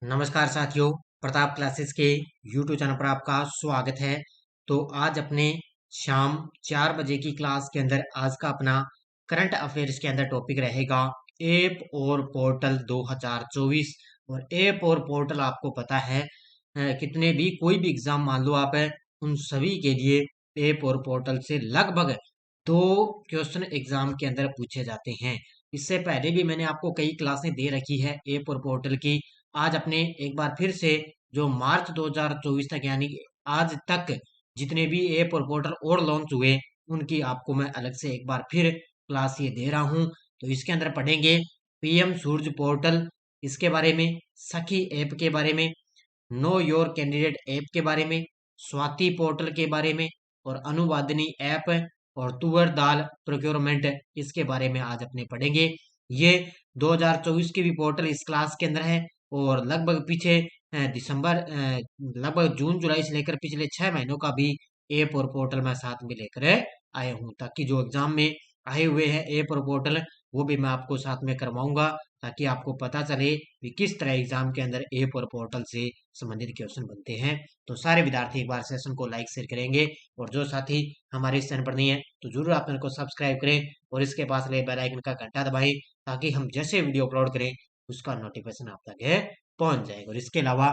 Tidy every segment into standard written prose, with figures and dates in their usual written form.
नमस्कार साथियों, प्रताप क्लासेस के यूट्यूब चैनल पर आपका स्वागत है। तो आज अपने शाम 4 बजे की क्लास के अंदर आज का अपना करंट अफेयर्स के अंदर टॉपिक रहेगा ऐप और पोर्टल 2024। और ऐप और पोर्टल आपको पता है कितने भी कोई भी एग्जाम मान लो आप है, उन सभी के लिए ऐप और पोर्टल से लगभग 2 क्वेश्चन एग्जाम के अंदर पूछे जाते हैं। इससे पहले भी मैंने आपको कई क्लासें दे रखी है ऐप और पोर्टल की। आज अपने एक बार फिर से जो मार्च 2024 तक यानी कि आज तक जितने भी ऐप और पोर्टल और लॉन्च हुए उनकी आपको मैं अलग से एक बार फिर क्लास ये दे रहा हूं। तो इसके अंदर पढ़ेंगे पीएम सूरज पोर्टल, इसके बारे में, सखी ऐप के बारे में, नो योर कैंडिडेट ऐप के बारे में, स्वाति पोर्टल के बारे में और अनुवादिनी ऐप और तुअर दाल प्रोक्योरमेंट, इसके बारे में आज अपने पढ़ेंगे। ये 2024 के भी पोर्टल इस क्लास के अंदर है और लगभग पीछे लगभग जून जुलाई से लेकर पिछले 6 महीनों का भी ऐप और पोर्टल मैं साथ में लेकर आया हूँ, ताकि जो एग्जाम में आए हुए हैं ऐप और पोर्टल वो भी मैं आपको साथ में करवाऊंगा, ताकि आपको पता चले कि किस तरह एग्जाम के अंदर ऐप और पोर्टल से संबंधित क्वेश्चन बनते हैं। तो सारे विद्यार्थी एक बार सेशन को लाइक शेयर करेंगे और जो साथी हमारे इस चैनल पर नहीं है तो जरूर आप चैनल को सब्सक्राइब करें और इसके पास लगे बेल आइकन का घंटा दबाएं, ताकि हम जैसे वीडियो अपलोड करें उसका नोटिफिकेशन आप तक पहुंच जाएगा। और इसके अलावा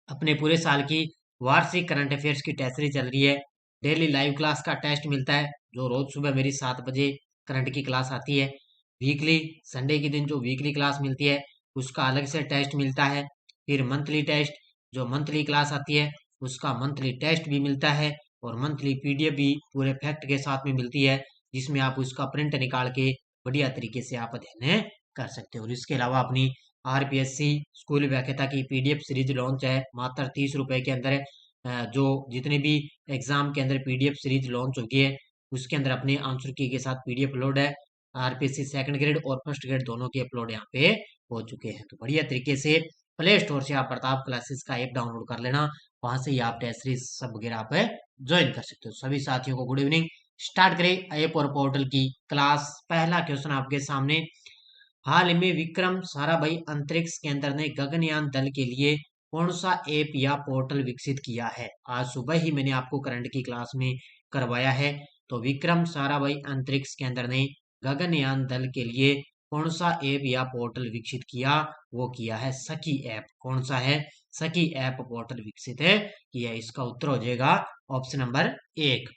अपने पूरे साल की वार्षिक करंट अफेयर्स की टेस्ट सीरीज चल रही है। डेली लाइव क्लास का टेस्ट मिलता है, जो रोज सुबह मेरी 7 बजे करंट की क्लास आती है। वीकली संडे के दिन जो वीकली क्लास मिलती है उसका अलग से टेस्ट मिलता है। फिर मंथली टेस्ट, जो मंथली क्लास आती है उसका मंथली टेस्ट भी मिलता है और मंथली पीडीएफ भी पूरे फैक्ट के साथ में मिलती है, जिसमें आप उसका प्रिंट निकाल के बढ़िया तरीके से आप अध्ययन कर सकते हो। और इसके अलावा अपनी आरपीएससी स्कूल व्याख्याता की पीडीएफ सीरीज लॉन्च है मात्र 30 रुपए के अंदर। जो जितने भी एग्जाम के अंदर पीडीएफ सीरीज लॉन्च होगी है उसके अंदर अपने आंसर की के साथ पीडीएफ अपलोड है। आरपीएससी सेकंड ग्रेड और फर्स्ट ग्रेड दोनों के अपलोड यहाँ पे हो चुके हैं। तो बढ़िया तरीके से प्ले स्टोर से आप प्रताप क्लासेस का ऐप डाउनलोड कर लेना, वहां से ही आप टेस्ट सीरीज सब वगैरह आप ज्वाइन कर सकते हो। सभी साथियों को गुड इवनिंग। स्टार्ट करें ऐप और पोर्टल की क्लास। पहला क्वेश्चन आपके सामने, हाल में विक्रम साराभाई अंतरिक्ष केंद्र ने गगनयान दल के लिए कौन सा ऐप या पोर्टल विकसित किया है? आज सुबह ही मैंने आपको करंट की क्लास में करवाया है। तो विक्रम साराभाई अंतरिक्ष केंद्र ने गगनयान दल के लिए कौन सा ऐप या पोर्टल विकसित किया? वो किया है सखी ऐप। कौन सा है? सखी ऐप पोर्टल विकसित है किया। इसका उत्तर हो जाएगा ऑप्शन नंबर 1।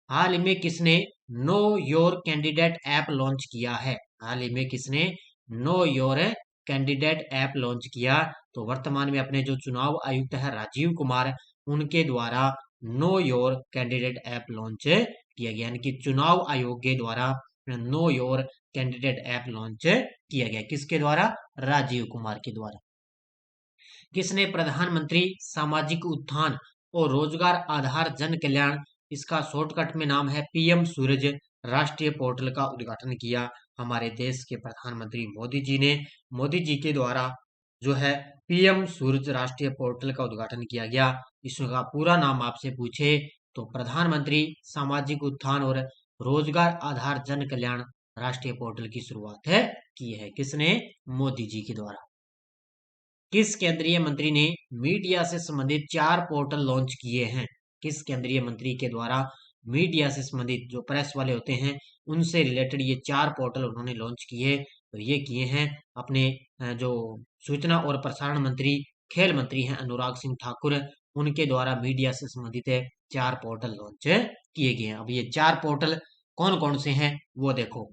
हाल ही में किसने know your candidate app launch किया है? हाल ही में किसने know your candidate app launch किया? तो वर्तमान में अपने जो चुनाव आयुक्त है राजीव कुमार, उनके द्वारा know your candidate app launch किया गया, यानी कि चुनाव आयोग के द्वारा know your candidate app launch किया गया। किसके द्वारा? राजीव कुमार के द्वारा। किसने प्रधानमंत्री सामाजिक उत्थान और रोजगार आधार जन कल्याण, इसका शॉर्टकट में नाम है पीएम सूरज राष्ट्रीय पोर्टल का उद्घाटन किया? हमारे देश के प्रधानमंत्री मोदी जी ने, मोदी जी के द्वारा जो है पीएम सूरज राष्ट्रीय पोर्टल का उद्घाटन किया गया। इसका पूरा नाम आपसे पूछे तो प्रधानमंत्री सामाजिक उत्थान और रोजगार आधार जन कल्याण राष्ट्रीय पोर्टल की शुरुआत है की है। किसने? मोदी जी के द्वारा। किस केंद्रीय मंत्री ने मीडिया से संबंधित 4 पोर्टल लॉन्च किए हैं? किस केंद्रीय मंत्री के द्वारा मीडिया से संबंधित जो प्रेस वाले होते हैं उनसे रिलेटेड ये 4 पोर्टल उन्होंने लॉन्च किए? तो ये किए हैं अपने जो सूचना और प्रसारण मंत्री, खेल मंत्री हैं अनुराग सिंह ठाकुर, उनके द्वारा मीडिया से संबंधित 4 पोर्टल लॉन्च किए गए हैं। अब ये 4 पोर्टल कौन कौन से हैं वो देखो।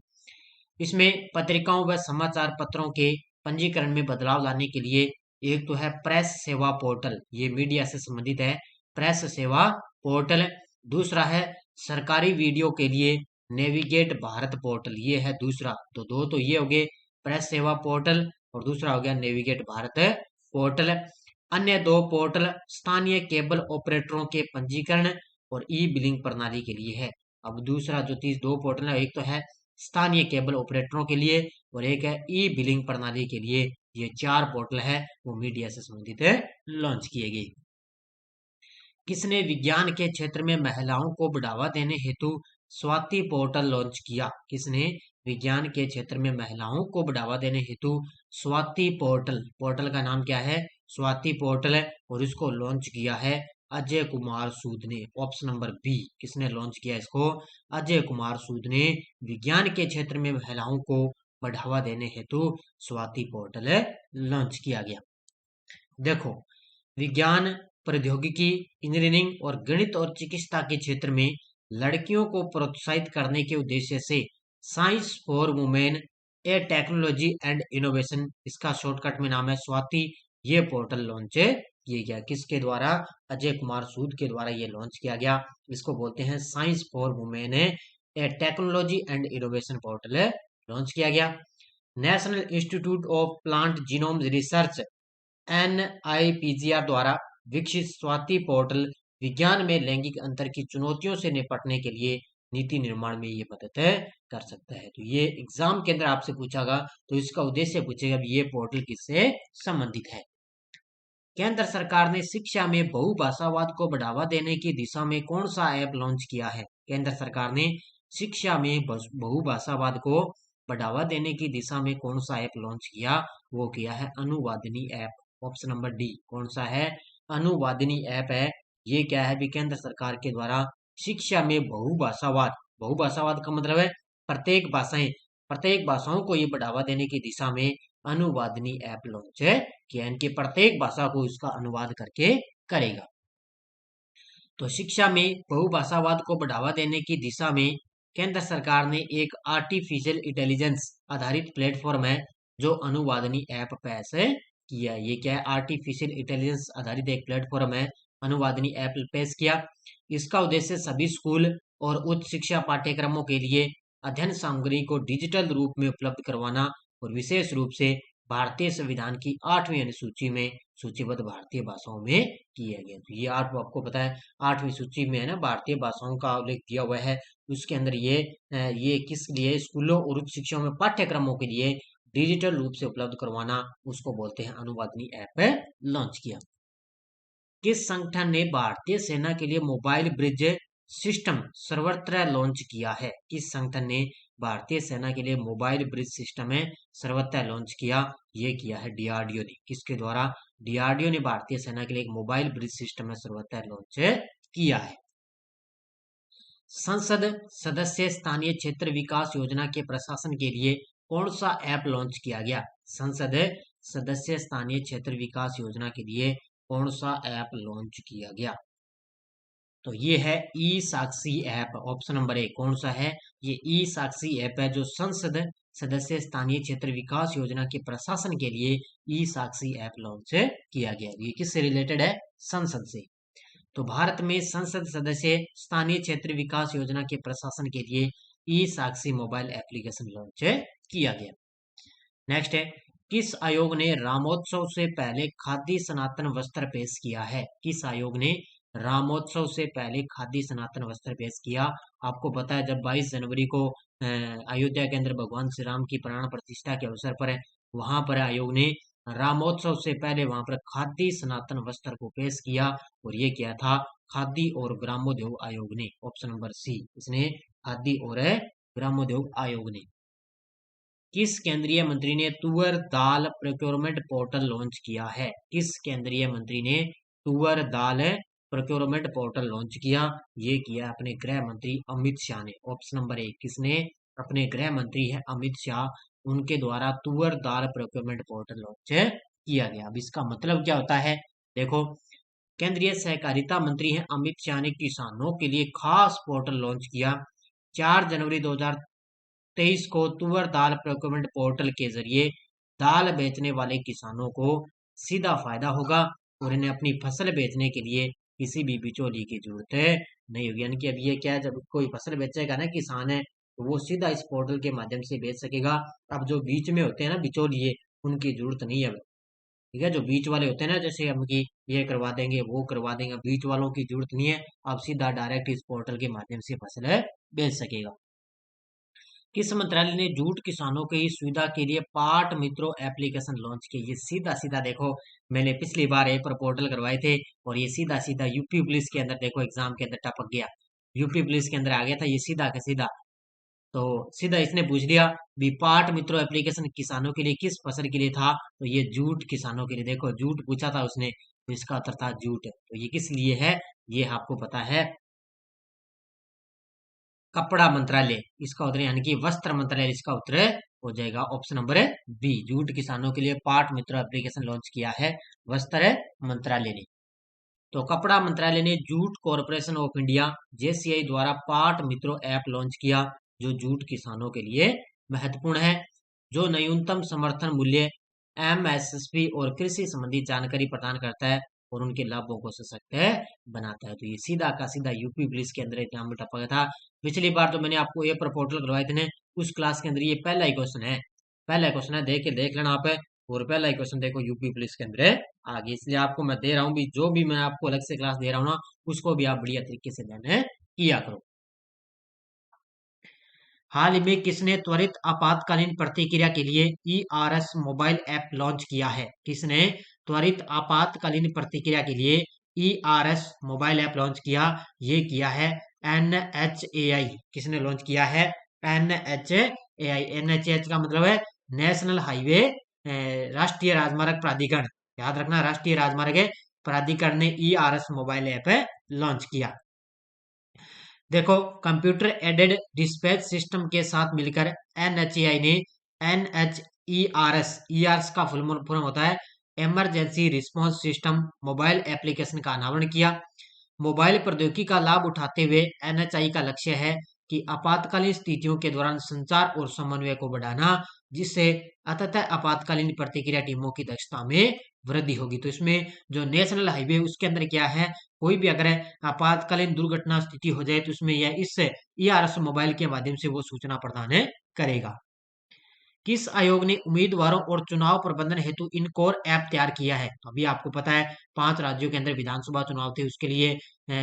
इसमें पत्रिकाओं व समाचार पत्रों के पंजीकरण में बदलाव लाने के लिए एक तो है प्रेस सेवा पोर्टल, ये मीडिया से संबंधित है, प्रेस सेवा पोर्टल। दूसरा है सरकारी वीडियो के लिए नेविगेट भारत पोर्टल, ये है दूसरा। तो दो तो ये हो गए, प्रेस सेवा पोर्टल और दूसरा हो गया नेविगेट भारत पोर्टल। अन्य 2 पोर्टल स्थानीय केबल ऑपरेटरों के पंजीकरण और ई बिलिंग प्रणाली के लिए है। अब दूसरा जो 2 पोर्टल है, एक तो है स्थानीय केबल ऑपरेटरों के लिए और एक है ई बिलिंग प्रणाली के लिए। ये 4 पोर्टल है वो मीडिया से संबंधित है लॉन्च किए गए। किसने विज्ञान के क्षेत्र में महिलाओं को बढ़ावा देने हेतु स्वाति पोर्टल लॉन्च किया? किसने विज्ञान के क्षेत्र में महिलाओं को बढ़ावा देने हेतु स्वाति पोर्टल, पोर्टल का नाम क्या है, स्वाति पोर्टल है, और इसको लॉन्च किया है अजय कुमार सूद ने। ऑप्शन नंबर बी, किसने लॉन्च किया इसको, अजय कुमार सूद ने विज्ञान के क्षेत्र में महिलाओं को बढ़ावा देने हेतु स्वाति पोर्टल लॉन्च किया गया। देखो, विज्ञान, प्रौद्योगिकी, इंजीनियरिंग और गणित और चिकित्सा के क्षेत्र में लड़कियों को प्रोत्साहित करने के उद्देश्य से science for women A technology and innovation, इसका शॉर्टकट में नाम है स्वाति, ये पोर्टल लॉन्च किया गया। किसके द्वारा, अजय कुमार सूद के द्वारा ये लॉन्च किया गया। इसको बोलते हैं science for women A technology and innovation portal launch किया गया। National institute of plant genome research NIPGR द्वारा विकसित स्वाति पोर्टल विज्ञान में लैंगिक अंतर की चुनौतियों से निपटने के लिए नीति निर्माण में ये मदद कर सकता है। तो ये एग्जाम के अंदर आपसे पूछागा, तो इसका उद्देश्य पूछेगा ये पोर्टल किससे संबंधित है। केंद्र सरकार ने शिक्षा में बहुभाषावाद को बढ़ावा देने की दिशा में कौन सा ऐप लॉन्च किया है। केंद्र सरकार ने शिक्षा में बहुभाषावाद को बढ़ावा देने की दिशा में कौन सा ऐप लॉन्च किया, वो किया है अनुवादिनी ऐप। ऑप्शन नंबर डी, कौन सा है, अनुवादिनी ऐप है। ये क्या है भी, केंद्र सरकार के द्वारा शिक्षा में बहुभाषावाद, बहुभाषावाद का मतलब है प्रत्येक भाषाओं को ये बढ़ावा देने की दिशा में अनुवादिनी ऐप लॉन्च है कि इनकी प्रत्येक भाषा को इसका अनुवाद करके करेगा। तो शिक्षा में बहुभाषावाद को बढ़ावा देने की दिशा में केंद्र सरकार ने एक आर्टिफिशियल इंटेलिजेंस आधारित प्लेटफॉर्म है जो अनुवादिनी ऐप पेश किया। ये क्या है, आर्टिफिशियल इंटेलिजेंस आधारित एक प्लेटफॉर्म है, अनुवादिनी ऐप पेश किया। इसका उद्देश्य सभी स्कूल और उच्च शिक्षा पाठ्यक्रमों के लिए अध्ययन सामग्री को डिजिटल रूप में उपलब्ध करवाना और विशेष रूप से भारतीय संविधान की 8वीं अनुसूची में सूचीबद्ध भारतीय भाषाओं में किया गया। तो ये आपको पता है 8वीं सूची में है ना, भारतीय भाषाओं का उल्लेख दिया हुआ है। उसके अंदर ये किस लिए, स्कूलों और उच्च शिक्षा में पाठ्यक्रमों के लिए डिजिटल रूप से उपलब्ध करवाना, उसको बोलते हैं अनुवादिनी ऐप लॉन्च किया। किस संगठन ने भारतीय सेना के लिए मोबाइल ब्रिज सिस्टम सर्वत्र लॉन्च किया है। किस संगठन ने भारतीय सेना के लिए मोबाइल ब्रिज सिस्टम है सर्वत्र लॉन्च किया, ये किया है DRDO ने। किसके द्वारा, DRDO ने भारतीय सेना के लिए एक मोबाइल ब्रिज सिस्टम है सर्वत्र लॉन्च किया है। संसद सदस्य स्थानीय क्षेत्र विकास योजना के प्रशासन के लिए कौन सा ऐप लॉन्च किया गया। संसद सदस्य स्थानीय क्षेत्र विकास योजना के लिए कौन सा ऐप लॉन्च किया गया, तो ये है ई साक्षी ऐप। ऑप्शन नंबर 1 कौन सा है, ये ई साक्षी ऐप है जो संसद सदस्य स्थानीय क्षेत्र विकास योजना के प्रशासन के लिए ई साक्षी ऐप लॉन्च किया गया। ये किससे रिलेटेड है, संसद से। तो भारत में संसद सदस्य स्थानीय क्षेत्र विकास योजना के प्रशासन के लिए ई साक्षी मोबाइल एप्लीकेशन लॉन्च किया गया। नेक्स्ट है, किस आयोग ने रामोत्सव से पहले खादी सनातन वस्त्र पेश किया है। किस आयोग ने रामोत्सव से पहले खादी सनातन वस्त्र पेश किया। आपको पता है जब 22 जनवरी को अयोध्या के अंदर भगवान श्री राम की प्राण प्रतिष्ठा के अवसर पर वहां पर आयोग ने रामोत्सव से पहले वहां पर खादी सनातन वस्त्र को पेश किया, और ये किया था खादी और ग्रामोद्योग आयोग ने। ऑप्शन नंबर सी, इसने खादी और ग्रामोद्योग आयोग ने। किस केंद्रीय मंत्री ने तुअर दाल प्रोक्योरमेंट पोर्टल लॉन्च किया है। किस केंद्रीय मंत्री ने तुअर दाल प्रोक्योरमेंट पोर्टल लॉन्च किया, ये किया अपने गृह मंत्री अमित शाह ने। ऑप्शन नंबर 1, किसने, अपने गृह मंत्री है अमित शाह, उनके द्वारा तुअर दाल प्रोक्योरमेंट पोर्टल लॉन्च किया गया। अब इसका मतलब क्या होता है, देखो, केंद्रीय सहकारिता मंत्री है अमित शाह ने किसानों के लिए खास पोर्टल लॉन्च किया। 4 जनवरी 2023 को तुअर दाल प्रोक्योरमेंट पोर्टल के जरिए दाल बेचने वाले किसानों को सीधा फायदा होगा और इन्हें अपनी फसल बेचने के लिए किसी भी बिचौली की जरूरत नहीं होगी। यानी कि अब ये क्या है, जब कोई फसल बेचेगा ना किसान है, तो वो सीधा इस पोर्टल के माध्यम से बेच सकेगा। अब जो बीच में होते हैं ना बिचौलिए, उनकी जरूरत नहीं है। ठीक है, जो बीच वाले होते हैं ना, जैसे हम की ये करवा देंगे वो करवा देंगे, बीच वालों की जरूरत नहीं है। अब सीधा डायरेक्ट इस पोर्टल के माध्यम से फसल बेच सकेगा। किस मंत्रालय ने जूट किसानों की सुविधा के लिए पाट मित्रों एप्लीकेशन लॉन्च की। ये सीधा सीधा देखो, मैंने पिछली बार एक पर पोर्टल करवाए थे और ये सीधा सीधा यूपी पुलिस के अंदर देखो एग्जाम के अंदर टपक गया, यूपी पुलिस के अंदर आ गया था ये सीधा का सीधा। तो सीधा इसने पूछ लिया भी पाट मित्रों एप्लीकेशन किसानों के लिए किस फसल के लिए था, तो ये जूट किसानों के लिए। देखो जूट पूछा था उसने, तो इसका उत्तर था जूट। तो ये किस लिए है, ये आपको पता है, कपड़ा मंत्रालय इसका उत्तर, यानी कि वस्त्र मंत्रालय इसका उत्तर हो जाएगा ऑप्शन नंबर बी। जूट किसानों के लिए पाट मित्रों एप्लीकेशन लॉन्च किया है वस्त्र मंत्रालय ने। तो कपड़ा मंत्रालय ने jute corporation of India JCI द्वारा पाट मित्रों ऐप लॉन्च किया, जो जूट किसानों के लिए महत्वपूर्ण है, जो न्यूनतम समर्थन मूल्य एमएसपी और कृषि संबंधी जानकारी प्रदान करता है और उनके लाभों को सशक्त बनाता है। तो ये सीधा का सीधा यूपी पुलिस के अंदर एग्जाम में टपका था। पिछली बार तो मैंने आपको ये पोर्टल करवाए थे ना, उस क्लास के अंदर ये पहला ही क्वेश्चन है, पहला क्वेश्चन है, देख लेना आप। और पहला ही क्वेश्चन देखो यूपी पुलिस के अंदर आगे, इसलिए आपको मैं दे रहा हूँ भी, जो भी मैं आपको अलग से क्लास दे रहा हूँ ना, उसको भी आप बढ़िया तरीके से ध्यान किया करो। हाल ही में किसने त्वरित आपातकालीन प्रतिक्रिया के लिए ईआरएस मोबाइल ऐप लॉन्च किया है? किसने त्वरित आपातकालीन प्रतिक्रिया के लिए ईआरएस मोबाइल ऐप लॉन्च किया? ये किया है एनएचएआई। किसने लॉन्च किया है? एनएचएआई। एनएचएआई का मतलब है नेशनल हाईवे राष्ट्रीय राजमार्ग प्राधिकरण। याद रखना, राष्ट्रीय राजमार्ग प्राधिकरण ने ईआरएस मोबाइल ऐप लॉन्च किया। देखो कंप्यूटर एडेड डिस्पैच सिस्टम के साथ मिलकर एनएचएआई ने एनएचईआरएस, ईआरएस का फुल फॉर्म होता है emergency response system mobile application का अनावरण किया। मोबाइल प्रौद्योगिकी का लाभ उठाते हुए एनएचआई का लक्ष्य है कि आपातकालीन स्थितियों के दौरान संचार और समन्वय को बढ़ाना, जिससे अंततः आपातकालीन प्रतिक्रिया टीमों की दक्षता में वृद्धि होगी। तो इसमें जो नेशनल हाईवे उसके अंदर क्या है, कोई भी अगर आपातकालीन दुर्घटना स्थिति हो जाए तो उसमें यह इस ईआरएस मोबाइल के माध्यम से वो सूचना प्रदान करेगा। किस आयोग ने उम्मीदवारों और चुनाव प्रबंधन हेतु इनकोर ऐप तैयार किया है? अभी आपको पता है 5 राज्यों के अंदर विधानसभा चुनाव थे, उसके लिए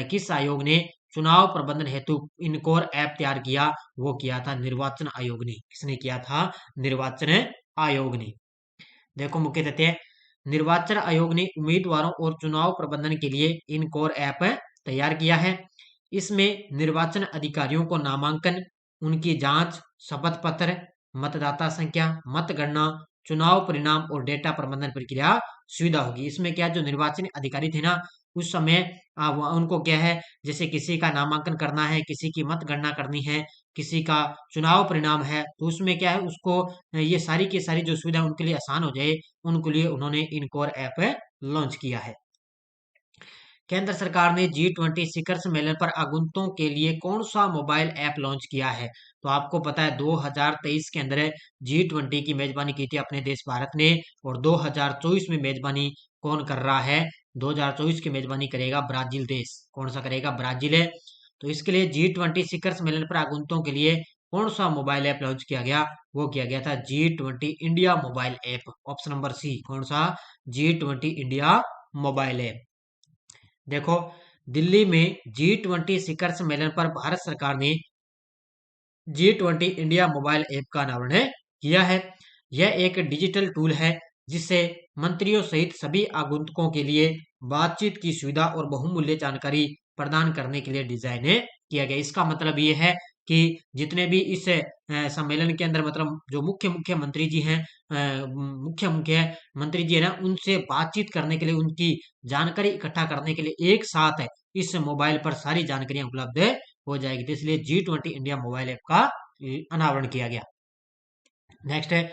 किस आयोग ने चुनाव प्रबंधन हेतु इनकोर ऐप तैयार किया? वो किया था निर्वाचन आयोग ने। किसने किया था? निर्वाचन आयोग ने। देखो मुख्य तथ्य, निर्वाचन आयोग ने उम्मीदवारों और चुनाव प्रबंधन के लिए इनकोर ऐप तैयार किया है। इसमें निर्वाचन अधिकारियों को नामांकन, उनकी जांच, शपथ पत्र, मतदाता संख्या, मतगणना, चुनाव परिणाम और डेटा प्रबंधन प्रक्रिया सुविधा होगी। इसमें क्या, जो निर्वाचन अधिकारी थे ना उस समय उनको क्या है, जैसे किसी का नामांकन करना है, किसी की मतगणना करनी है, किसी का चुनाव परिणाम है, तो उसमें क्या है उसको ये सारी की सारी जो सुविधा उनके लिए आसान हो जाए, उनके लिए उन्होंने इनकोर ऐप लॉन्च किया है। केंद्र सरकार ने G20 शिखर सम्मेलन पर आगंतुकों के लिए कौन सा मोबाइल ऐप लॉन्च किया है? तो आपको पता है 2023 के अंदर G20 की मेजबानी की थी अपने देश भारत ने, और 2024 में मेजबानी कौन कर रहा है? 2024 की मेजबानी करेगा ब्राजील देश। कौन सा करेगा? ब्राजील है। तो इसके लिए G20 शिखर सम्मेलन पर आगंतुकों के लिए कौन सा मोबाइल ऐप लॉन्च किया गया? वो किया गया था G20 India mobile app. Option number C. कौन सा? G20 India mobile app. देखो दिल्ली में G20 शिखर सम्मेलन पर भारत सरकार ने G20 इंडिया मोबाइल ऐप का अनावरण किया है। यह एक डिजिटल टूल है जिससे मंत्रियों सहित सभी आगंतुकों के लिए बातचीत की सुविधा और बहुमूल्य जानकारी प्रदान करने के लिए डिजाइन किया गया। इसका मतलब ये है कि जितने भी इस सम्मेलन के अंदर मतलब जो मुख्य मुख्य मंत्री जी हैं, मुख्य मुख्य मंत्री जी है ना, उनसे बातचीत करने के लिए, उनकी जानकारी इकट्ठा करने के लिए एक साथ इस मोबाइल पर सारी जानकारियां उपलब्ध हो जाएगी। तो इसलिए G20 इंडिया मोबाइल ऐप का अनावरण किया गया। नेक्स्ट है,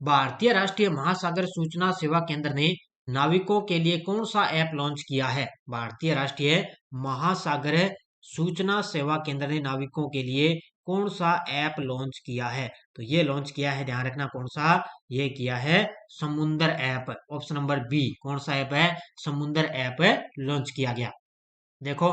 भारतीय राष्ट्रीय महासागर सूचना सेवा केंद्र ने नाविकों के लिए कौन सा ऐप लॉन्च किया है? भारतीय राष्ट्रीय महासागर सूचना सेवा केंद्र ने नाविकों के लिए कौन सा ऐप लॉन्च किया है? तो ये लॉन्च किया है, ध्यान रखना कौन सा, ये किया है समुंदर ऐप। Option number B. कौन सा ऐप है? समुंदर ऐप लॉन्च किया गया। देखो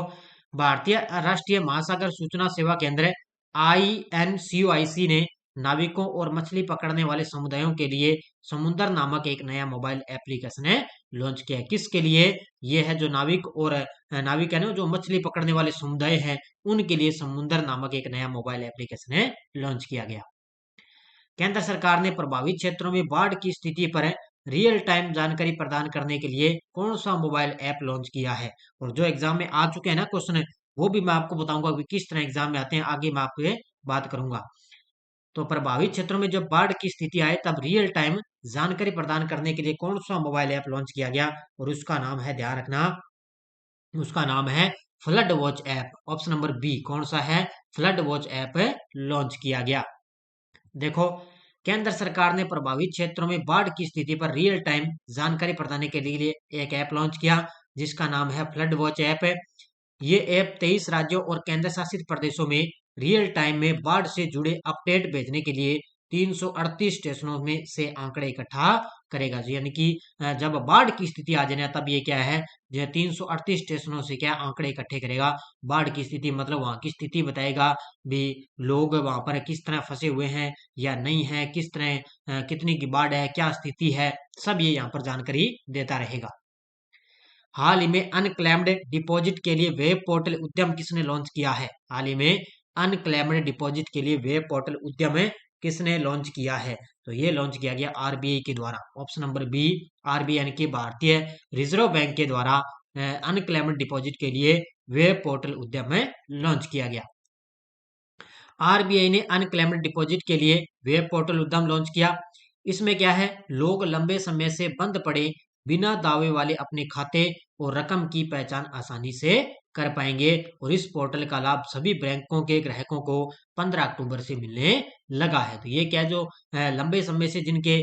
भारतीय राष्ट्रीय महासागर सूचना सेवा केंद्र INCOIC ने नाविकों और मछली पकड़ने वाले समुदायों के लिए समुंदर नामक एक नया मोबाइल एप्लीकेशन लॉन्च किया है। किसके लिए? ये है जो नाविक और नाविक है ना, जो मछली पकड़ने वाले समुदाय हैं, उनके लिए समुंदर नामक एक नया मोबाइल एप्लीकेशन लॉन्च किया गया। केंद्र सरकार ने प्रभावित क्षेत्रों में बाढ़ की स्थिति पर रियल टाइम जानकारी प्रदान करने के लिए कौन सा मोबाइल ऐप लॉन्च किया है? और जो एग्जाम में आ चुके हैं ना क्वेश्चन, वो भी मैं आपको बताऊंगा कि किस तरह एग्जाम में आते हैं, आगे मैं आपको ये बात करूंगा। तो प्रभावित क्षेत्रों में जब बाढ़ की स्थिति आए तब रियल टाइम जानकारी प्रदान करने के लिए कौन सा मोबाइल ऐप लॉन्च किया गया, और उसका नाम है, ध्यान रखना, उसका नाम है flood watch app. Option number B कौन सा है, फ्लड वॉच ऐप लॉन्च किया गया। देखो, केंद्र सरकार ने प्रभावित क्षेत्रों में बाढ़ की स्थिति पर रियल टाइम जानकारी प्रदान के लिए एक ऐप लॉन्च किया, जिसका नाम है फ्लड वॉच ऐप। ये ऐप 23 राज्यों और केंद्र शासित प्रदेशों में रियल टाइम में बाढ़ से जुड़े अपडेट भेजने के लिए 338 स्टेशनों में से आंकड़े इकट्ठा करेगा। यानी कि जब बाढ़ की स्थिति आ जाए तब ये क्या है, जो 338 स्टेशनों से क्या आंकड़े इकट्ठे करेगा। बाढ़ की स्थिति मतलब वहां की स्थिति बताएगा भी, लोग वहां पर किस तरह फंसे हुए हैं या नहीं है, किस तरह कितनी की बाढ़ है, क्या स्थिति है, सब ये यहाँ पर जानकारी देता रहेगा। हाल ही में अनक्लेम्ड डिपॉजिट के लिए वेब पोर्टल उद्यम किसने लॉन्च किया है, हाल ही में अनक्लेम्ड डिपॉजिट के लिए वेब पोर्टल उद्यम किसने लॉन्च किया है, तो ये लॉन्च किया गया आरबीआई के द्वारा। ऑप्शन नंबर बी, आरबीआई यानी कि भारतीय रिजर्व बैंक के द्वारा अनक्लेम्ड डिपॉजिट के लिए वेब पोर्टल उद्यम लॉन्च किया गया। आरबीआई ने अनक्लेम्ड डिपॉजिट के लिए वेब पोर्टल उद्यम लॉन्च किया। इसमें क्या है, लोग लंबे समय से बंद पड़े बिना दावे वाले अपने खाते और रकम की पहचान आसानी से कर पाएंगे, और इस पोर्टल का लाभ सभी बैंकों के ग्राहकों को 15 अक्टूबर से मिलने लगा है। तो ये क्या, जो लंबे समय से जिनके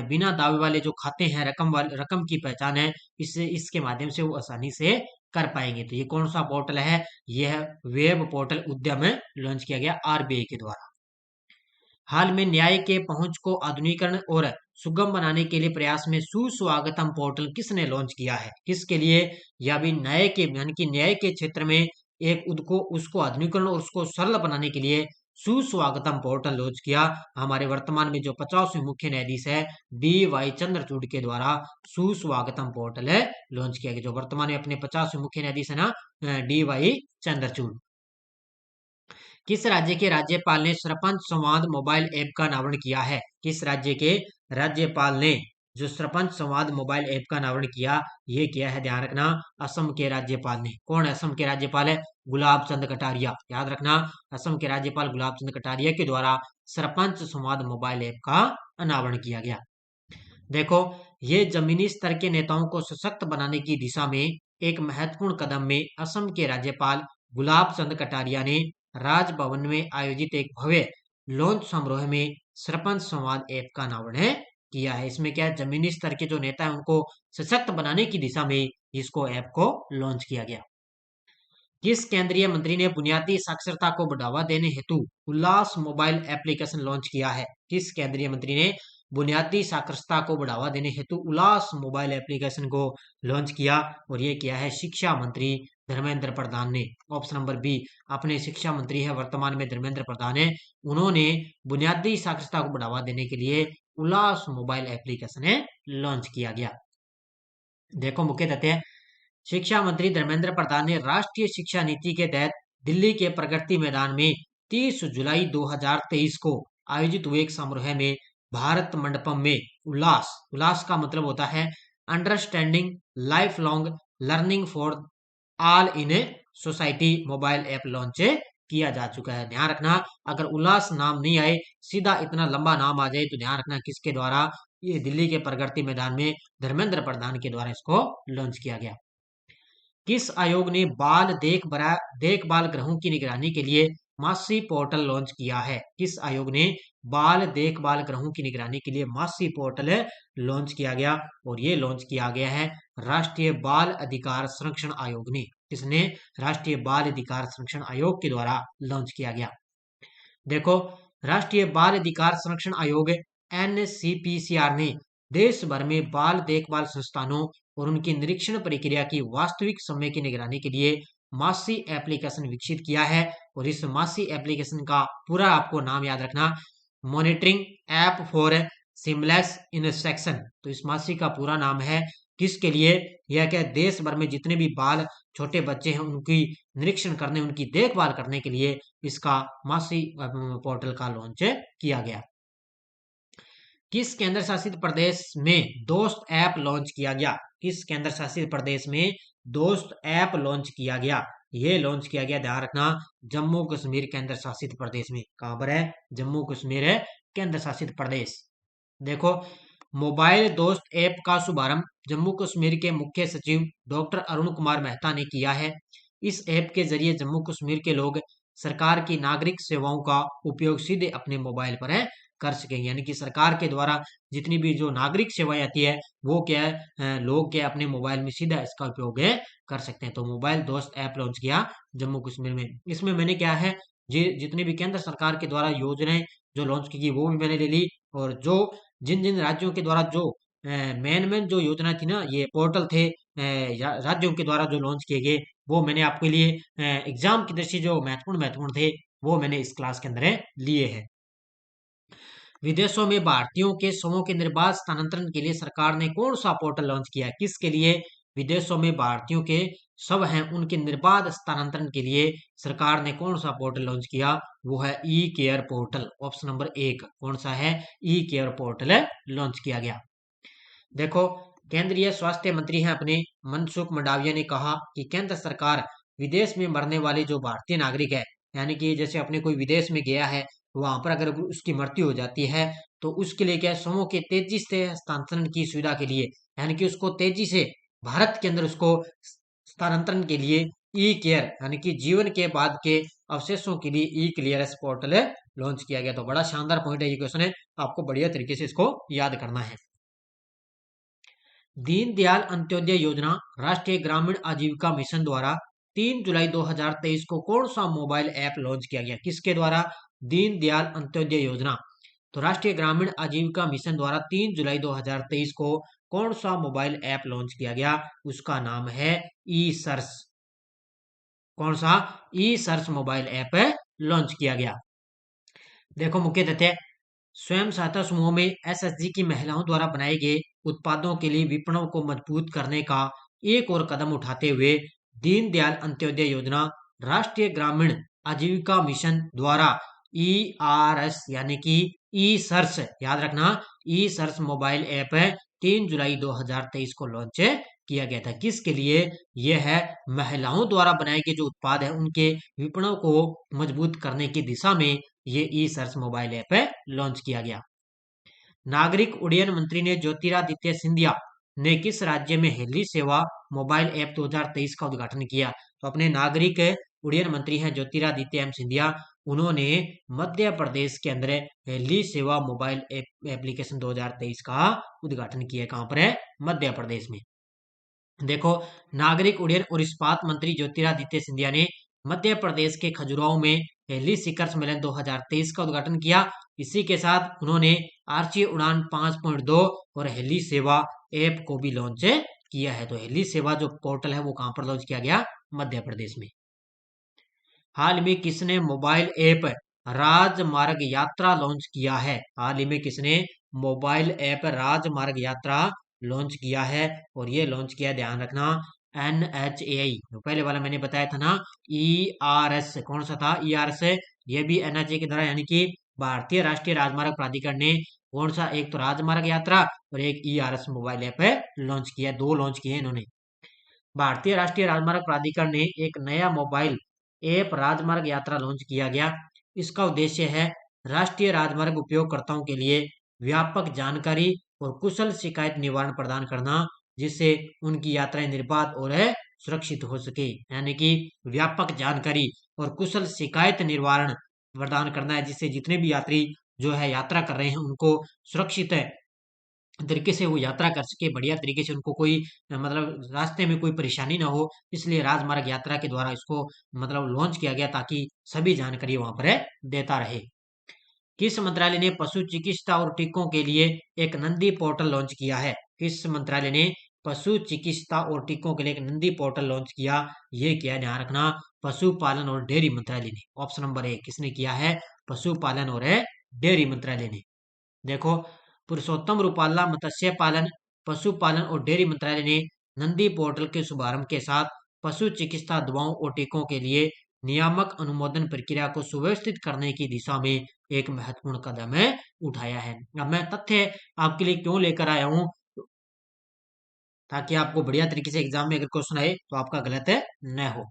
बिना दावे वाले जो खाते हैं, रकम की पहचान है, इससे इसके माध्यम से वो आसानी से कर पाएंगे। तो ये कौन सा पोर्टल है, यह वेब पोर्टल उद्यम लॉन्च किया गया आरबीआई के द्वारा। हाल में न्याय के पहुंच को आधुनिकीकरण और सुगम बनाने के लिए प्रयास में सुस्वागतम पोर्टल किसने लॉन्च किया है, किसके लिए, या भी न्याय के यानी कि न्याय के क्षेत्र में एक उसको आधुनिकीकरण और उसको सरल बनाने के लिए सुस्वागतम पोर्टल लॉन्च किया। हमारे वर्तमान में जो 50वें मुख्य न्यायाधीश है डी वाई चंद्रचूड़ के द्वारा सुस्वागतम पोर्टल है लॉन्च किया गया। जो वर्तमान में अपने 50वें मुख्य न्यायाधीश है ना, डी वाई चंद्रचूड़। किस राज्य के राज्यपाल ने सरपंच संवाद मोबाइल ऐप का अनावरण किया है, किस राज्य के राज्यपाल ने जो सरपंच संवाद मोबाइल ऐप का अनावरण किया, ये किया है, ध्यान रखना, असम के राज्यपाल ने। कौन है असम के राज्यपाल है, गुलाब चंद कटारिया, याद रखना, असम के राज्यपाल गुलाब चंद कटारिया के द्वारा सरपंच संवाद मोबाइल ऐप का अनावरण किया गया। देखो, ये जमीनी स्तर के नेताओं को सशक्त बनाने की दिशा में एक महत्वपूर्ण कदम में असम के राज्यपाल गुलाब चंद कटारिया ने राजभवन में आयोजित एक भव्य लॉन्च समारोह में सरपंच संवाद ऐप का अनावरण किया है। इसमें क्या है, जमीनी स्तर के जो नेता है उनको सशक्त बनाने की दिशा में इसको ऐप को लॉन्च किया गया। किस केंद्रीय मंत्री ने बुनियादी साक्षरता को बढ़ावा देने हेतु उल्लास मोबाइल एप्लीकेशन लॉन्च किया है, किस केंद्रीय मंत्री ने बुनियादी साक्षरता को बढ़ावा देने हेतु उल्लास मोबाइल एप्लीकेशन को लॉन्च किया, और ये किया है शिक्षा मंत्री धर्मेंद्र प्रधान ने। ऑप्शन नंबर बी, अपने शिक्षा मंत्री है वर्तमान में धर्मेंद्र प्रधान है, उन्होंने बुनियादी साक्षरता को बढ़ावा देने के लिए उल्लास मोबाइल एप्लीकेशन लॉन्च किया गया। देखो, मुख्य तथ्य, शिक्षा मंत्री धर्मेंद्र प्रधान ने राष्ट्रीय शिक्षा नीति के तहत दिल्ली के प्रगति मैदान में 30 जुलाई 2023 को आयोजित हुए एक समारोह में भारत मंडपम में उल्लास, उल्लास का मतलब होता है understanding life long learning for all in a society mobile app launch किया जा चुका है। ध्यान रखना, अगर उल्लास नाम नहीं आए, सीधा इतना लंबा नाम आ जाए, तो ध्यान रखना किसके द्वारा, ये दिल्ली के प्रगति मैदान में धर्मेंद्र प्रधान के द्वारा इसको लॉन्च किया गया। किस आयोग ने बाल देखभाल गृहों की निगरानी के लिए मासी पोर्टल लॉन्च किया है, किस आयोग ने बाल देखभाल गृहों की निगरानी के लिए मासी पोर्टल लॉन्च किया गया, और ये लॉन्च किया गया है राष्ट्रीय बाल अधिकार संरक्षण आयोग ने। किसने, राष्ट्रीय बाल अधिकार संरक्षण आयोग के द्वारा लॉन्च किया गया। देखो, राष्ट्रीय बाल अधिकार संरक्षण आयोग एनसीपीसीआर ने देश भर में बाल देखभाल संस्थानों और उनकी निरीक्षण प्रक्रिया की वास्तविक समय की निगरानी के लिए मासी एप्लीकेशन विकसित किया है, और इस मासी एप्लीकेशन का पूरा आपको नाम याद रखना, मॉनिटरिंग ऐप फॉर सिमलेस इंसेक्शन। तो इस मासी का पूरा नाम है, किसके लिए, यह क्या, देश भर में जितने भी बाल छोटे बच्चे हैं उनकी निरीक्षण करने, उनकी देखभाल करने के लिए इसका मासी पोर्टल का लॉन्च किया गया। किस केंद्र शासित प्रदेश में दोस्त ऐप लॉन्च किया गया, किस केंद्र शासित प्रदेश में दोस्त ऐप लॉन्च किया गया, ये लॉन्च किया गया, ध्यान रखना, जम्मू कश्मीर केंद्र शासित प्रदेश में। कहां पर है? जम्मू कश्मीर है केंद्र शासित प्रदेश। देखो, मोबाइल दोस्त ऐप का शुभारंभ जम्मू कश्मीर के मुख्य सचिव डॉक्टर अरुण कुमार मेहता ने किया है। इस ऐप के जरिए जम्मू कश्मीर के लोग सरकार की नागरिक सेवाओं का उपयोग सीधे अपने मोबाइल पर है कर सकेंगे। यानी कि सरकार के द्वारा जितनी भी जो नागरिक सेवाएं आती है वो क्या है, लोग क्या है, अपने मोबाइल में सीधा इसका उपयोग है कर सकते हैं। तो मोबाइल दोस्त ऐप लॉन्च किया जम्मू कश्मीर में। इसमें मैंने क्या है, जितनी भी केंद्र सरकार के द्वारा योजनाएं जो लॉन्च की गई वो भी मैंने ले ली, और जो जिन जिन राज्यों के द्वारा जो मेन मेन जो योजना थी ना, ये पोर्टल थे राज्यों के द्वारा जो लॉन्च किए गए, वो मैंने आपके लिए एग्जाम की दृष्टि जो महत्वपूर्ण महत्वपूर्ण थे वो मैंने इस क्लास के अंदर लिए हैं। विदेशों में भारतीयों के शवों के निर्बाध स्थानांतरण के लिए सरकार ने कौन सा पोर्टल लॉन्च किया है? किसके लिए? विदेशों में भारतीयों के शव हैं उनके निर्बाध स्थानांतरण के लिए सरकार ने कौन सा पोर्टल लॉन्च किया? वो है ई केयर पोर्टल। ऑप्शन नंबर 1 कौन सा है? ई केयर पोर्टल लॉन्च किया गया। देखो, केंद्रीय स्वास्थ्य मंत्री हैं अपने मनसुख मंडाविया ने कहा कि केंद्र सरकार विदेश में मरने वाले जो भारतीय नागरिक है, यानी कि जैसे अपने कोई विदेश में गया है, वहां पर अगर उसकी मृत्यु हो जाती है तो उसके लिए क्या है, समूह के तेजी से हस्तांतरण की सुविधा के लिए, यानी कि उसको तेजी से भारत के अंदर उसको स्थानांतरण के लिए ई केयर यानी कि जीवन के बाद के अवशेषों के लिए ई क्लियरेंस पोर्टल लॉन्च किया गया। तो बड़ा शानदार पॉइंट है, ये क्वेश्चन है, आपको बढ़िया तरीके से इसको याद करना है। दीनदयाल अंत्योदय योजना राष्ट्रीय ग्रामीण आजीविका मिशन द्वारा 3 जुलाई 2023 को कौन सा मोबाइल ऐप लॉन्च किया गया? किसके द्वारा? दीनदयाल अंत्योदय योजना। तो राष्ट्रीय ग्रामीण आजीविका मिशन द्वारा 3 जुलाई 2023 को कौन सा मोबाइल ऐप लॉन्च किया गया? उसका नाम है ई सर्च। कौन सा? ई सर्च मोबाइल ऐप लॉन्च किया गया। देखो, मुख्य तथ्य, स्वयं सहायता समूह में एसएचजी की महिलाओं द्वारा बनाए गए उत्पादों के लिए विपणन को मजबूत करने का एक और कदम उठाते हुए दीनदयाल अंत्योदय योजना राष्ट्रीय ग्रामीण आजीविका मिशन द्वारा ERS यानी कि ई सर्च, याद रखना, ई सर्च मोबाइल ऐप 3 जुलाई 2023 को लॉन्च किया गया था। किसके लिए? यह है महिलाओं द्वारा बनाए गए जो उत्पाद है उनके विपणन को मजबूत करने की दिशा में ये ई सर्च मोबाइल ऐप लॉन्च किया गया। नागरिक उड्डयन मंत्री ने ज्योतिरादित्य सिंधिया ने किस राज्य में हेली सेवा मोबाइल ऐप 2023 का उद्घाटन किया? तो अपने नागरिक उड्डयन मंत्री हैं ज्योतिरादित्य एम सिंधिया, उन्होंने मध्य प्रदेश के अंदर हेली सेवा मोबाइल एप्लीकेशन 2023 का उद्घाटन किया। कहां पर है? मध्य प्रदेश में। देखो, नागरिक उड्डयन और इस्पात मंत्री ज्योतिरादित्य सिंधिया ने मध्य प्रदेश के खजुराहो में हेली शिखर सम्मेलन 2023 का उद्घाटन किया। इसी के साथ उन्होंने आर्ची उड़ान 5.2 और हेली सेवा ऐप को भी लॉन्च किया है। तो हेली सेवा जो पोर्टल है वो कहां पर लॉन्च किया गया? मध्य प्रदेश में। हाल में किसने मोबाइल ऐप राजमार्ग यात्रा लॉन्च किया है? हाल ही में किसने मोबाइल ऐप राजमार्ग यात्रा लॉन्च किया है? और ये लॉन्च किया, ध्यान रखना, NHAI। तो पहले वाला मैंने बताया था ना, ERS। कौन सा था? ERS। ये भी NHAI के द्वारा, यानी कि भारतीय राष्ट्रीय राजमार्ग प्राधिकरण ने कौन सा, एक तो राजमार्ग यात्रा और एक ERS मोबाइल ऐप लॉन्च किया। 2 लॉन्च किए इन्होंने। भारतीय राष्ट्रीय राजमार्ग प्राधिकरण ने एक नया मोबाइल ऐप राजमार्ग यात्रा लॉन्च किया गया। इसका उद्देश्य है राष्ट्रीय राजमार्ग उपयोगकर्ताओं के लिए व्यापक जानकारी और कुशल शिकायत निवारण प्रदान करना, जिससे उनकी यात्राएं निर्बाध और सुरक्षित हो सके। यानी कि व्यापक जानकारी और कुशल शिकायत निवारण प्रदान करना है, जिससे जितने भी यात्री जो है यात्रा कर रहे हैं उनको सुरक्षित तरीके से वो यात्रा कर सके, बढ़िया तरीके से उनको कोई मतलब रास्ते में कोई परेशानी ना हो। इसलिए राजमार्ग यात्रा के द्वारा इसको मतलब लॉन्च किया गया ताकि सभी जानकारी वहां पर देता रहे। किस मंत्रालय ने पशु चिकित्सा और टीकों के लिए एक नंदी पोर्टल लॉन्च किया है? किस मंत्रालय ने पशु चिकित्सा और टीकों के लिए एक नंदी पोर्टल लॉन्च किया? ये किया, ध्यान रखना, पशुपालन और डेयरी मंत्रालय ने। ऑप्शन नंबर 1 किसने किया है? पशुपालन और डेयरी मंत्रालय ने। देखो, पुरुषोत्तम रूपाला मत्स्य पालन, पशुपालन और डेयरी मंत्रालय ने नंदी पोर्टल के शुभारंभ के साथ पशु चिकित्सा दवाओं और टीकों के लिए नियामक अनुमोदन प्रक्रिया को सुव्यवस्थित करने की दिशा में एक महत्वपूर्ण कदम उठाया है। अब मैं तथ्य आपके लिए क्यों लेकर आया हूं, ताकि आपको बढ़िया तरीके से एग्जाम में अगर क्वेश्चन आए तो आपका गलत न हो।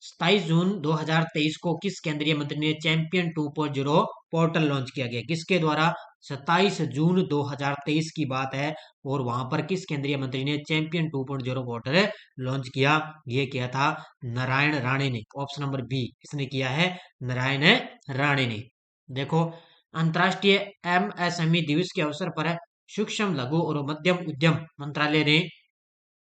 27 जून 2023 को किस केंद्रीय मंत्री ने चैंपियन 2.0 पोर्टल लॉन्च किया गया? किसके द्वारा? 27 जून 2023 की बात है और वहां पर किस केंद्रीय मंत्री ने चैंपियन 2.0 पोर्टल लॉन्च किया? ये किया था नारायण राणे ने। ऑप्शन नंबर बी, किसने किया है? नारायण राणे ने। देखो, अंतर्राष्ट्रीय एमएसएमई दिवस के अवसर पर सूक्ष्म लघु और मध्यम उद्यम मंत्रालय ने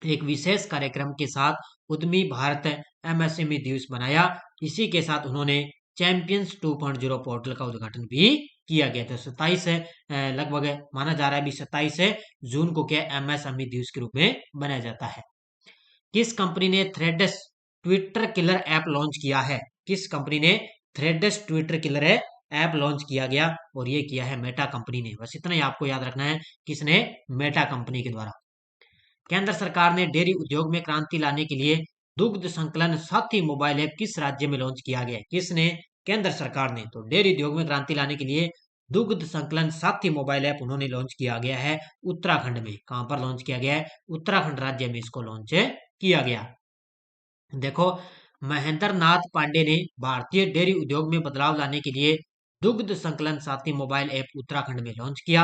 एक विशेष कार्यक्रम के साथ उद्यमी भारत एमएसएमई दिवस बनाया। इसी के साथ उन्होंने चैंपियंस 2.0 पोर्टल का उद्घाटन भी किया गया था। 27 लगभग माना जा रहा है, अभी 27 जून को क्या एमएसएमई दिवस के रूप में बनाया जाता है। किस कंपनी ने threads Twitter killer app launch किया है? किस कंपनी ने threads Twitter killer app launch किया गया? और ये किया है मेटा कंपनी ने। बस इतना ही आपको याद रखना है, किसने? मेटा कंपनी के द्वारा। केंद्र सरकार ने डेयरी उद्योग में क्रांति लाने के लिए दुग्ध संकलन साथी मोबाइल ऐप किस राज्य में लॉन्च किया गया? किसने? केंद्र सरकार ने। तो डेयरी उद्योग में क्रांति लाने के लिए दुग्ध संकलन साथी मोबाइल ऐप उन्होंने लॉन्च किया गया है उत्तराखंड में। कहां पर लॉन्च किया गया है? उत्तराखंड राज्य में इसको लॉन्च किया गया। देखो, महेंद्र नाथ पांडे ने भारतीय डेयरी उद्योग में बदलाव लाने के लिए दुग्ध संकलन साथी मोबाइल ऐप उत्तराखंड में लॉन्च किया।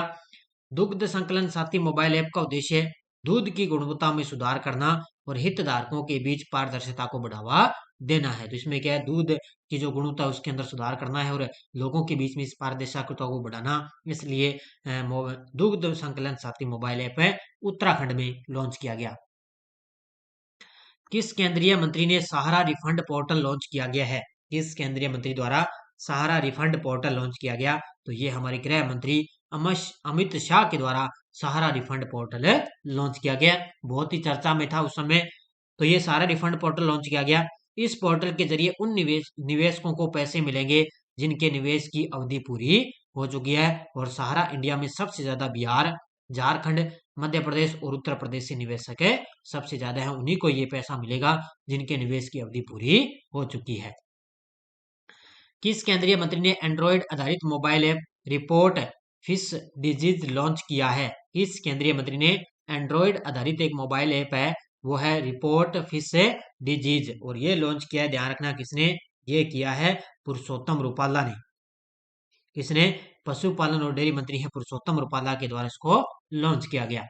दुग्ध संकलन साथी मोबाइल ऐप का उद्देश्य दूध की गुणवत्ता में सुधार करना और हितधारकों के बीच पारदर्शिता को बढ़ावा देना है। तो इसमें क्या है? दूध की जो गुणवत्ता है उसके अंदर सुधार करना है और लोगों के बीच में इस पारदर्शिता को बढ़ाना। इसलिए दुग्ध संकलन साथी मोबाइल ऐप है उत्तराखंड में लॉन्च किया गया। किस केंद्रीय मंत्री ने सहारा रिफंड पोर्टल लॉन्च किया गया है? किस केंद्रीय मंत्री द्वारा सहारा रिफंड पोर्टल लॉन्च किया गया? तो ये हमारे गृह मंत्री अमित शाह के द्वारा सहारा रिफंड पोर्टल लॉन्च किया गया। बहुत ही चर्चा में था उस समय। तो ये सहारा रिफंड पोर्टल लॉन्च किया गया। इस पोर्टल के जरिए उन निवेशकों को पैसे मिलेंगे जिनके निवेश की अवधि पूरी हो चुकी है। और सहारा इंडिया में सबसे ज्यादा बिहार, झारखंड, मध्य प्रदेश और उत्तर प्रदेश से निवेशक है, सबसे ज्यादा है। उन्हीं को ये पैसा मिलेगा जिनके निवेश की अवधि पूरी हो चुकी है। किस केंद्रीय मंत्री ने एंड्रॉइड आधारित mobile app report fish disease launch किया है? किस केंद्रीय मंत्री ने एंड्रॉइड आधारित एक मोबाइल ऐप है, वो है रिपोर्ट फिश डिजीज, और ये लॉन्च किया है, ध्यान रखना किसने? ये किया है पुरुषोत्तम रूपाला ने। किसने? पशुपालन और डेयरी मंत्री है पुरुषोत्तम रूपाला के द्वारा इसको लॉन्च किया गया।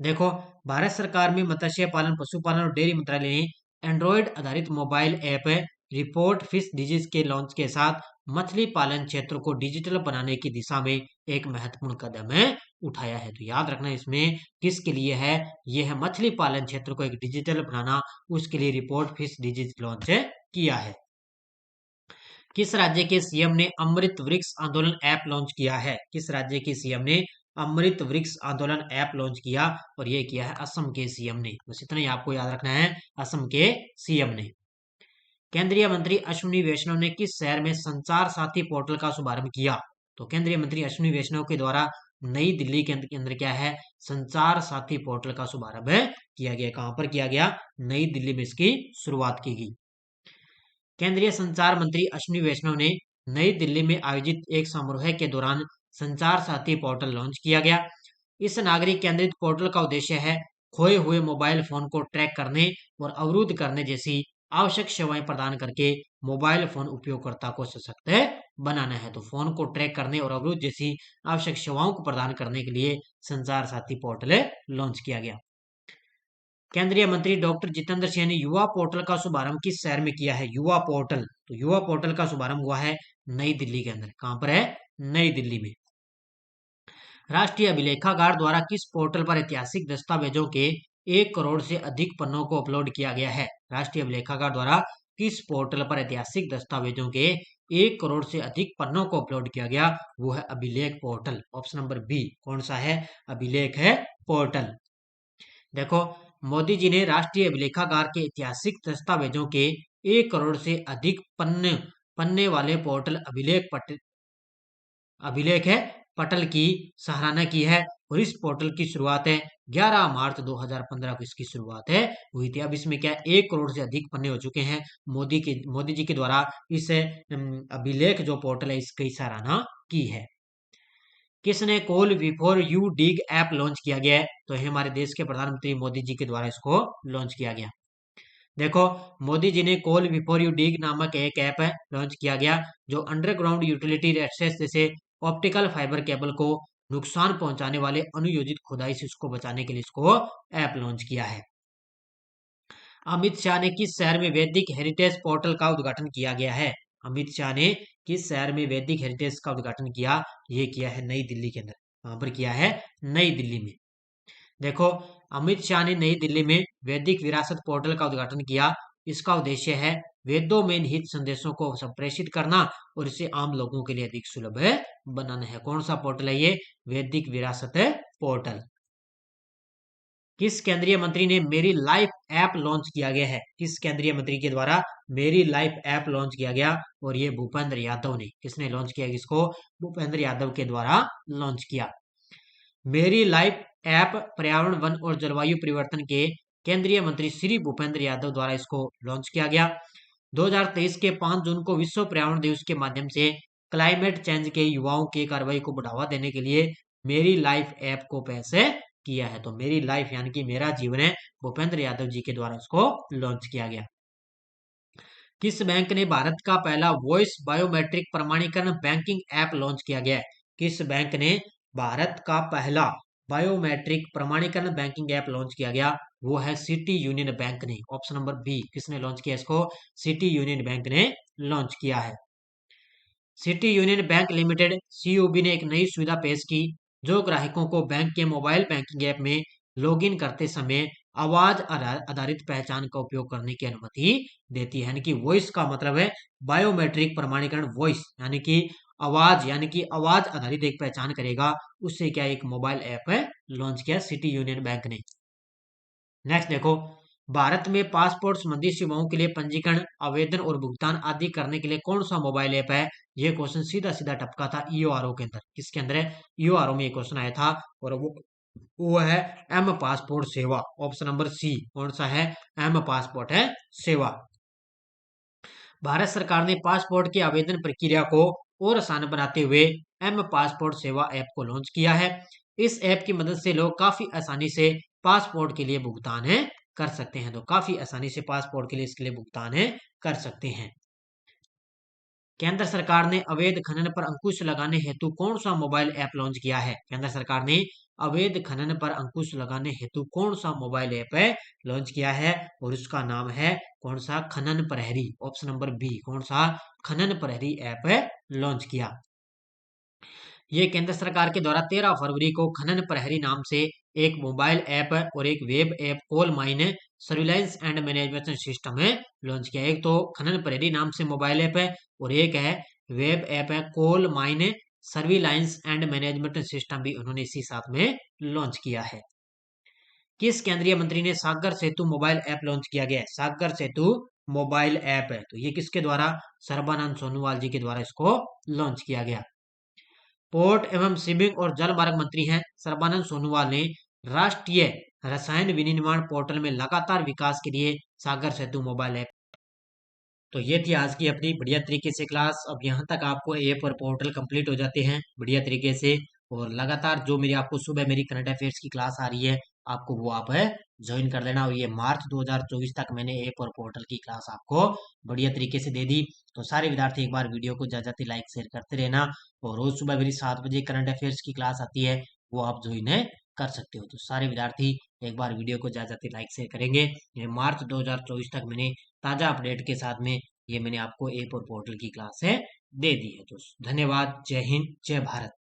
देखो, भारत सरकार में मत्स्य पालन, पशुपालन और डेयरी मंत्रालय ने एंड्रॉइड आधारित mobile app report fish disease के लॉन्च के साथ मछली पालन क्षेत्र को डिजिटल बनाने की दिशा में एक महत्वपूर्ण कदम उठाया है। तो याद रखना इसमें किसके लिए है? यह है मछली पालन क्षेत्र को एक डिजिटल बनाना, उसके लिए रिपोर्ट फिश डिजीज लॉन्च किया है। किस राज्य के सीएम ने अमृत वृक्ष आंदोलन ऐप लॉन्च किया है? किस राज्य के सीएम ने अमृत वृक्ष आंदोलन ऐप लॉन्च किया? और ये किया है असम के सीएम ने। बस इतना ही आपको याद रखना है, असम के सीएम ने। केंद्रीय मंत्री अश्विनी वैष्णव ने किस शहर में संचार साथी पोर्टल का शुभारंभ किया? तो केंद्रीय मंत्री अश्विनी वैष्णव के द्वारा नई दिल्ली के अंदर क्या है? संचार साथी पोर्टल का शुभारंभ किया गया। कहां पर किया गया? नई दिल्ली में इसकी शुरुआत की गई। केंद्रीय संचार मंत्री अश्विनी वैष्णव ने नई दिल्ली में आयोजित एक समारोह के दौरान संचार साथी पोर्टल लॉन्च किया गया। इस नागरिक केंद्रित पोर्टल का उद्देश्य है खोए हुए मोबाइल फोन को ट्रैक करने और अवरुद्ध करने जैसी आवश्यक सेवाएं प्रदान करके मोबाइल फोन उपयोगकर्ता को सशक्त बनाना है। तो फोन को ट्रैक करने और अवरुद्ध जैसी आवश्यक सेवाओं को प्रदान करने के लिए संचार साथी पोर्टल लॉन्च किया गया। केंद्रीय मंत्री डॉक्टर जितेंद्र सिंह ने युवा पोर्टल का शुभारंभ किस शहर में किया है? युवा पोर्टल, तो युवा पोर्टल का शुभारंभ हुआ है नई दिल्ली के अंदर। कहां पर है? नई दिल्ली में। राष्ट्रीय अभिलेखागार द्वारा किस पोर्टल पर ऐतिहासिक दस्तावेजों के 1 करोड़ से अधिक पन्नों को अपलोड किया गया है? राष्ट्रीय अभिलेखागार द्वारा किस पोर्टल पर ऐतिहासिक दस्तावेजों के 1 करोड़ से अधिक पन्नों को अपलोड किया गया? वो है अभिलेख पोर्टल। ऑप्शन नंबर बी कौन सा है? अभिलेख है पोर्टल। देखो, मोदी जी ने राष्ट्रीय अभिलेखागार के ऐतिहासिक दस्तावेजों के 1 करोड़ से अधिक पन्ने वाले पोर्टल अभिलेख है पटल की सराहना की है। और इस पोर्टल की शुरुआत है 11 मार्च 2015 को इसकी शुरुआत हुई थी। अब इसमें क्या 1 करोड़ से अधिक पन्ने हो चुके हैं। मोदी जी के द्वारा इस अभिलेख जो पोर्टल है इसकी सराहना की है। किसने call before you dig app launch किया गया है? तो ये हमारे देश के प्रधानमंत्री मोदी जी के द्वारा इसको लॉन्च किया गया। देखो, मोदी जी ने कॉल बिफोर यू डिग नामक एक ऐप है लॉन्च किया गया, जो अंडरग्राउंड यूटिलिटी एक्सेस जैसे ऑप्टिकल फाइबर केबल को नुकसान पहुंचाने वाले अनुयोजित खुदाई से उसको बचाने के लिए इसको ऐप लॉन्च किया है। अमित शाह ने किस शहर में वैदिक हेरिटेज पोर्टल का उद्घाटन किया गया है? अमित शाह ने किस शहर में वैदिक हेरिटेज का उद्घाटन किया? ये किया है नई दिल्ली के अंदर। वहां पर किया है नई दिल्ली में। देखो, अमित शाह ने नई दिल्ली में वैदिक विरासत पोर्टल का उद्घाटन किया। इसका उद्देश्य है वेदों में निहित संदेशों को संप्रेषित करना और इसे आम लोगों के लिए अधिक सुलभ बनाना है। कौन सा पोर्टल है ये? वैदिक विरासत पोर्टल। किस केंद्रीय मंत्री ने मेरी लाइफ ऐप लॉन्च किया गया है? किस केंद्रीय मंत्री के द्वारा मेरी लाइफ ऐप लॉन्च किया गया? और ये भूपेंद्र यादव ने। किसने लॉन्च किया? इसको भूपेंद्र यादव के द्वारा लॉन्च किया। मेरी लाइफ ऐप पर्यावरण, वन और जलवायु परिवर्तन के केंद्रीय मंत्री श्री भूपेंद्र यादव द्वारा इसको लॉन्च किया गया। 2023 के 5 जून को विश्व पर्यावरण दिवस के माध्यम से क्लाइमेट चेंज के युवाओं की कार्रवाई को बढ़ावा देने के लिए मेरी लाइफ ऐप को पैसे किया है। तो मेरी लाइफ यानी कि मेरा जीवन है, भूपेंद्र यादव जी के द्वारा इसको लॉन्च किया गया। किस बैंक ने भारत का पहला वॉइस बायोमेट्रिक प्रमाणीकरण बैंकिंग ऐप लॉन्च किया गया है? किस बैंक ने भारत का पहला बायोमेट्रिक प्रमाणीकरण बैंकिंग ऐप लॉन्च किया गया? वो है सिटी यूनियन बैंक ने। Option number B. किसने लॉन्च किया इसको? सिटी यूनियन बैंक ने लॉन्च किया है। City union bank limited CUB ने एक नई सुविधा पेश की, जो ग्राहकों को बैंक के मोबाइल बैंकिंग ऐप में लॉगिन करते समय आवाज आधारित पहचान का उपयोग करने की अनुमति देती है। यानी कि वॉइस का मतलब है बायोमेट्रिक प्रमाणीकरण। वॉइस यानी कि आवाज, यानी कि आवाज आधारित एक पहचान करेगा। उससे क्या एक मोबाइल ऐप है लॉन्च किया सिटी यूनियन बैंक ने। नेक्स्ट देखो, भारत में पासपोर्ट संबंधी सेवाओं के लिए पंजीकरण, आवेदन और भुगतान आदि करने के लिए कौन सा मोबाइल ऐप है? ये क्वेश्चन सीधा सीधा टपका था ईओआरओ के अंदर। किसके अंदर है? ईओआरओ में ये क्वेश्चन आया था और वो है M passport Seva. Option number C. कौन सा है? एम पासपोर्ट है सेवा। भारत सरकार ने पासपोर्ट की आवेदन प्रक्रिया को और आसान बनाते हुए एम पासपोर्ट सेवा ऐप को लॉन्च किया है। इस ऐप की मदद से लोग काफी आसानी से पासपोर्ट के लिए भुगतान है कर सकते हैं। तो काफी आसानी से पासपोर्ट के लिए इसके लिए भुगतान है कर सकते हैं। केंद्र सरकार ने अवैध खनन पर अंकुश लगाने हेतु कौन सा मोबाइल ऐप लॉन्च किया है? केंद्र सरकार ने अवैध खनन पर अंकुश लगाने हेतु कौन सा मोबाइल ऐप है लॉन्च किया है? और उसका नाम है कौन सा? Khanan Prahari. Option number B. कौन सा? खनन प्रहरी ऐप है लॉन्च किया। ये केंद्र सरकार के द्वारा 13 फरवरी को खनन प्रहरी नाम से एक मोबाइल ऐप और एक web app coal mine surveillance and management system है लॉन्च किया। एक तो खनन प्रहरी नाम से मोबाइल ऐप है और एक है वेब ऐप है coal mine surveillance and management system, भी उन्होंने इसी साथ में लॉन्च किया है। किस केंद्रीय मंत्री ने सागर सेतु मोबाइल ऐप लॉन्च किया गया है? सागर सेतु मोबाइल ऐप है, तो ये किसके द्वारा? सर्बानंद सोनोवाल जी के द्वारा इसको लॉन्च किया गया। पोर्ट एवं शिपिंग और जल मार्ग मंत्री हैं सर्बानंद सोनोवाल ने राष्ट्रीय रसायन विनिर्माण पोर्टल में लगातार विकास के लिए सागर सेतु मोबाइल ऐप। तो ये थी आज की अपनी बढ़िया तरीके से क्लास। अब यहाँ तक आपको ऐप और पोर्टल कंप्लीट हो जाते हैं बढ़िया तरीके से। और लगातार जो मेरी आपको सुबह मेरी करंट अफेयर्स की क्लास आ रही है, आपको वो आप है ज्वाइन कर लेना। और ये मार्च 2024 तक मैंने ऐप और पोर्टल की क्लास आपको बढ़िया तरीके से दे दी। तो सारे विद्यार्थी एक बार वीडियो को ज्यादा लाइक शेयर करते रहना। और रोज सुबह मेरी 7 बजे करंट अफेयर्स की क्लास आती है, वो आप ज्वाइन है कर सकते हो। तो सारे विद्यार्थी एक बार वीडियो को ज्यादा लाइक शेयर करेंगे। ये मार्च 2024 तक मैंने ताजा अपडेट के साथ में ये मैंने आपको ऐप और पोर्टल की क्लास है दे दी है। तो धन्यवाद। जय हिंद, जय भारत।